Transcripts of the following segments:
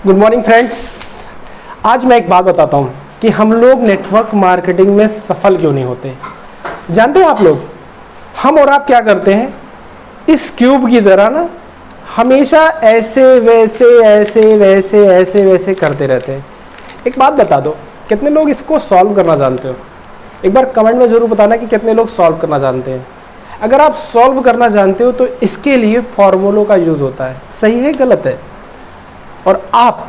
Good morning friends. आज मैं एक बात बताता हूँ कि हम लोग नेटवर्क मार्केटिंग में सफल क्यों नहीं होते। जानते हैं आप लोग, हम और आप क्या करते हैं, इस क्यूब की तरह ना हमेशा ऐसे वैसे करते रहते हैं। एक बात बता दो, कितने लोग इसको सॉल्व करना जानते हो? एक बार कमेंट में ज़रूर बताना कि कितने लोग सॉल्व करना जानते हैं। अगर आप सॉल्व करना जानते हो तो इसके लिए फॉर्मूलों का यूज़ होता है। सही है गलत है? और आप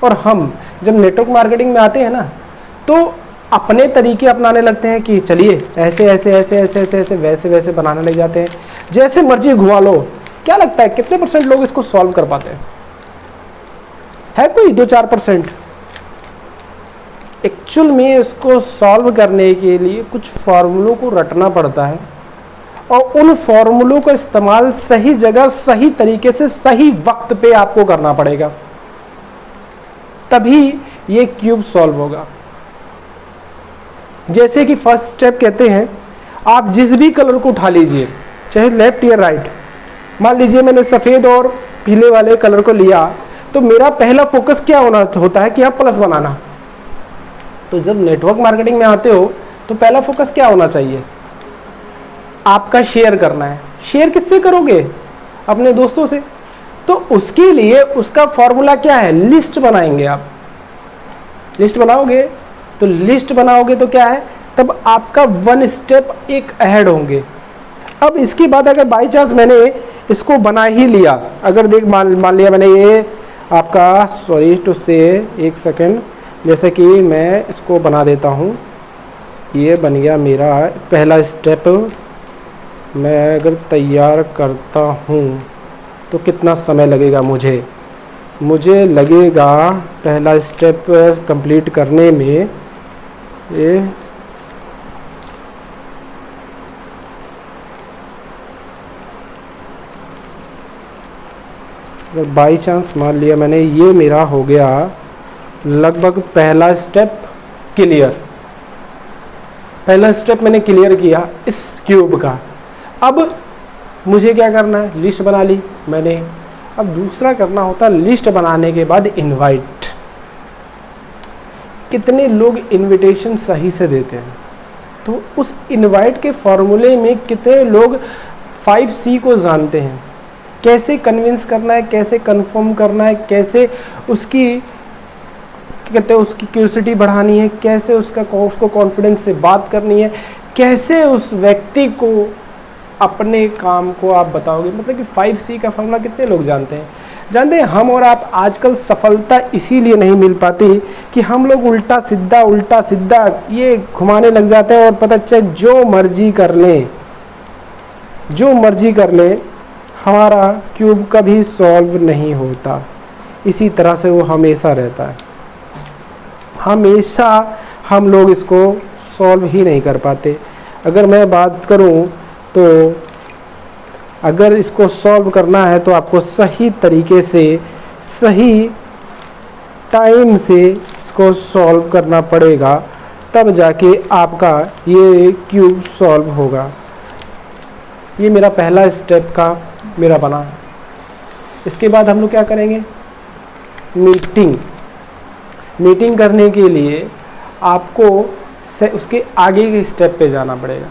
और हम जब नेटवर्क मार्केटिंग में आते हैं ना, तो अपने तरीके अपनाने लगते हैं कि चलिए ऐसे वैसे बनाने लग जाते हैं। जैसे मर्जी घुमा लो। क्या लगता है कितने परसेंट लोग इसको सॉल्व कर पाते हैं? है कोई 2-4%? एक्चुअल में इसको सॉल्व करने के लिए कुछ फॉर्मूलों को रटना पड़ता है और उन फॉर्मूलों का इस्तेमाल सही जगह सही तरीके से सही वक्त पे आपको करना पड़ेगा, तभी ये क्यूब सॉल्व होगा। जैसे कि फर्स्ट स्टेप कहते हैं, आप जिस भी कलर को उठा लीजिए, चाहे लेफ्ट या राइट। मान लीजिए मैंने सफ़ेद और पीले वाले कलर को लिया, तो मेरा पहला फोकस क्या होता है कि आप प्लस बनाना। तो जब नेटवर्क मार्केटिंग में आते हो तो पहला फोकस क्या होना चाहिए? आपका शेयर करना है। शेयर किससे करोगे? अपने दोस्तों से। तो उसके लिए उसका फॉर्मूला क्या है? लिस्ट बनाएंगे आप। लिस्ट बनाओगे तो क्या है, तब आपका वन स्टेप एक अहेड होंगे। अब इसके बाद अगर बाई चांस मैंने इसको बना ही लिया, अगर देख मान लिया मैंने ये आपका, सॉरी टू से, एक सेकेंड, जैसे कि मैं इसको बना देता हूँ। ये बन गया मेरा पहला स्टेप। मैं अगर तैयार करता हूँ तो कितना समय लगेगा मुझे लगेगा पहला स्टेप कंप्लीट करने में ये अगर बाई चांस मान लिया मैंने, ये मेरा हो गया लगभग पहला स्टेप क्लियर। पहला स्टेप मैंने क्लियर किया इस क्यूब का। अब मुझे क्या करना है? लिस्ट बना ली मैंने। अब दूसरा करना होता है लिस्ट बनाने के बाद इनवाइट। कितने लोग इनविटेशन सही से देते हैं? तो उस इनवाइट के फॉर्मूले में कितने लोग 5C को जानते हैं? कैसे कन्विंस करना है, कैसे कंफर्म करना है, कैसे उसकी कहते हैं उसकी क्यूरियोसिटी बढ़ानी है, कैसे उसको कॉन्फिडेंस से बात करनी है, कैसे उस व्यक्ति को अपने काम को आप बताओगे। मतलब कि 5C का फॉर्मूला कितने लोग जानते हैं? हम और आप आजकल सफलता इसीलिए नहीं मिल पाती कि हम लोग उल्टा सीधा ये घुमाने लग जाते हैं और पता चले जो मर्जी कर ले, हमारा क्यूब कभी सॉल्व नहीं होता। इसी तरह से वो हमेशा रहता है। हमेशा हम लोग इसको सॉल्व ही नहीं कर पाते। अगर मैं बात करूं तो अगर इसको सॉल्व करना है तो आपको सही तरीके से सही टाइम से इसको सॉल्व करना पड़ेगा, तब जाके आपका ये क्यूब सॉल्व होगा। ये मेरा पहला स्टेप का मेरा बना। इसके बाद हम लोग क्या करेंगे? मीटिंग करने के लिए आपको उसके आगे के स्टेप पे जाना पड़ेगा।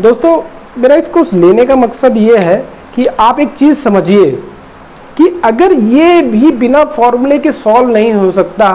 दोस्तों, मेरा इसको लेने का मकसद ये है कि आप एक चीज़ समझिए कि अगर ये भी बिना फॉर्मूले के सॉल्व नहीं हो सकता,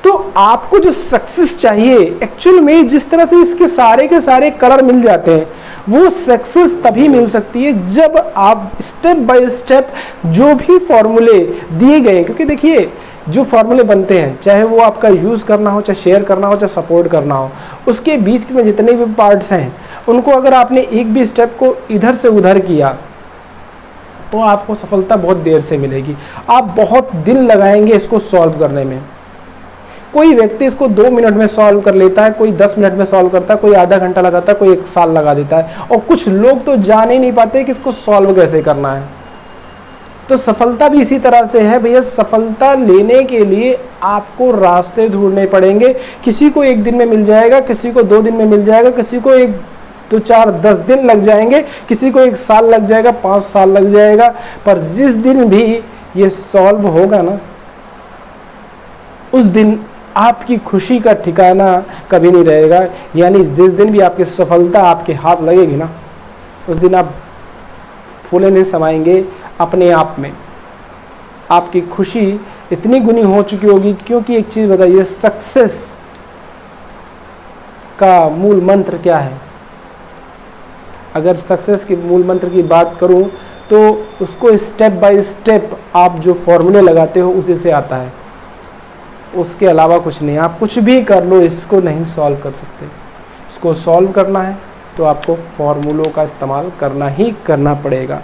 तो आपको जो सक्सेस चाहिए, एक्चुअल में जिस तरह से इसके सारे के सारे कलर मिल जाते हैं, वो सक्सेस तभी मिल सकती है जब आप स्टेप बाय स्टेप जो भी फॉर्मूले दिए गए, क्योंकि देखिए जो फॉर्मूले बनते हैं, चाहे वो आपका यूज़ करना हो, चाहे शेयर करना हो, चाहे सपोर्ट करना हो, उसके बीच में जितने भी पार्ट्स हैं, उनको अगर आपने एक भी स्टेप को इधर से उधर किया तो आपको सफलता बहुत देर से मिलेगी। आप बहुत दिन लगाएंगे इसको सॉल्व करने में। कोई व्यक्ति इसको 2 मिनट में सॉल्व कर लेता है, कोई 10 मिनट में सॉल्व करता है, कोई आधा घंटा लगाता है, कोई 1 साल लगा देता है, और कुछ लोग तो जान ही नहीं पाते कि इसको सॉल्व कैसे करना है। तो सफलता भी इसी तरह से है भैया। सफलता लेने के लिए आपको रास्ते ढूंढने पड़ेंगे। किसी को 1 दिन में मिल जाएगा, किसी को 2 दिन में मिल जाएगा, किसी को 1, 2, 4, 10 दिन लग जाएंगे, किसी को 1 साल लग जाएगा, 5 साल लग जाएगा। पर जिस दिन भी ये सॉल्व होगा ना, उस दिन आपकी खुशी का ठिकाना कभी नहीं रहेगा। यानी जिस दिन भी आपकी सफलता आपके हाथ लगेगी ना, उस दिन आप फूले नहीं समाएंगे अपने आप में। आपकी खुशी इतनी गुनी हो चुकी होगी, क्योंकि एक चीज़ बताइए, सक्सेस का मूल मंत्र क्या है? अगर सक्सेस के मूल मंत्र की बात करूं तो उसको स्टेप बाय स्टेप आप जो फॉर्मूले लगाते हो उसी से आता है, उसके अलावा कुछ नहीं। आप कुछ भी कर लो, इसको नहीं सॉल्व कर सकते। इसको सॉल्व करना है तो आपको फॉर्मूलों का इस्तेमाल करना ही करना पड़ेगा।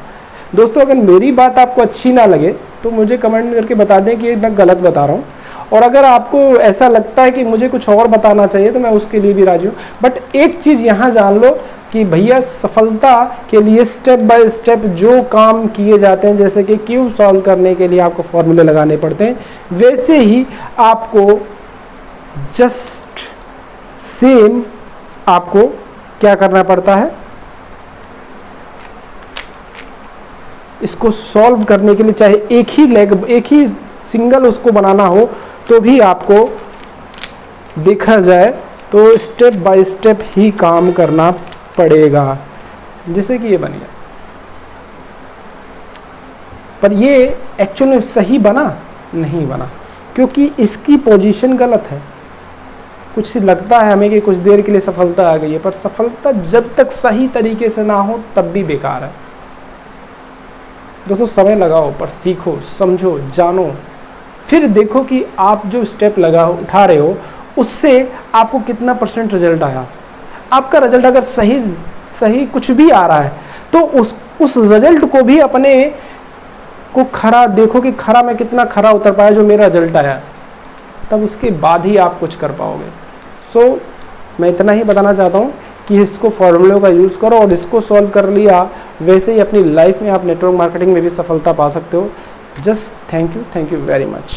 दोस्तों, अगर मेरी बात आपको अच्छी ना लगे तो मुझे कमेंट करके बता दें कि मैं गलत बता रहा हूँ, और अगर आपको ऐसा लगता है कि मुझे कुछ और बताना चाहिए तो मैं उसके लिए भी राजी हूँ। बट एक चीज़ यहाँ जान लो कि भैया, सफलता के लिए स्टेप बाय स्टेप जो काम किए जाते हैं, जैसे कि क्यूब सॉल्व करने के लिए आपको फॉर्मूले लगाने पड़ते हैं, वैसे ही आपको जस्ट सेम आपको क्या करना पड़ता है, इसको सॉल्व करने के लिए चाहे एक ही सिंगल उसको बनाना हो तो भी आपको देखा जाए तो स्टेप बाय स्टेप ही काम करना पड़ेगा। जैसे कि ये बन गया, पर ये एक्चुअल में सही बना नहीं बना, क्योंकि इसकी पोजीशन गलत है। कुछ लगता है हमें कि कुछ देर के लिए सफलता आ गई है, पर सफलता जब तक सही तरीके से ना हो तब भी बेकार है। दोस्तों, समय लगाओ, पर सीखो, समझो, जानो, फिर देखो कि आप जो स्टेप उठा रहे हो उससे आपको कितना % रिजल्ट आया। आपका रिजल्ट अगर सही कुछ भी आ रहा है तो उस रिजल्ट को भी अपने को खरा देखो कि खरा मैं कितना खरा उतर पाया जो मेरा रिजल्ट आया, तब उसके बाद ही आप कुछ कर पाओगे। सो मैं इतना ही बताना चाहता हूँ कि इसको फॉर्मूलों का यूज़ करो, और इसको सॉल्व कर लिया वैसे ही अपनी लाइफ में आप नेटवर्क मार्केटिंग में भी सफलता पा सकते हो। Just thank you very much.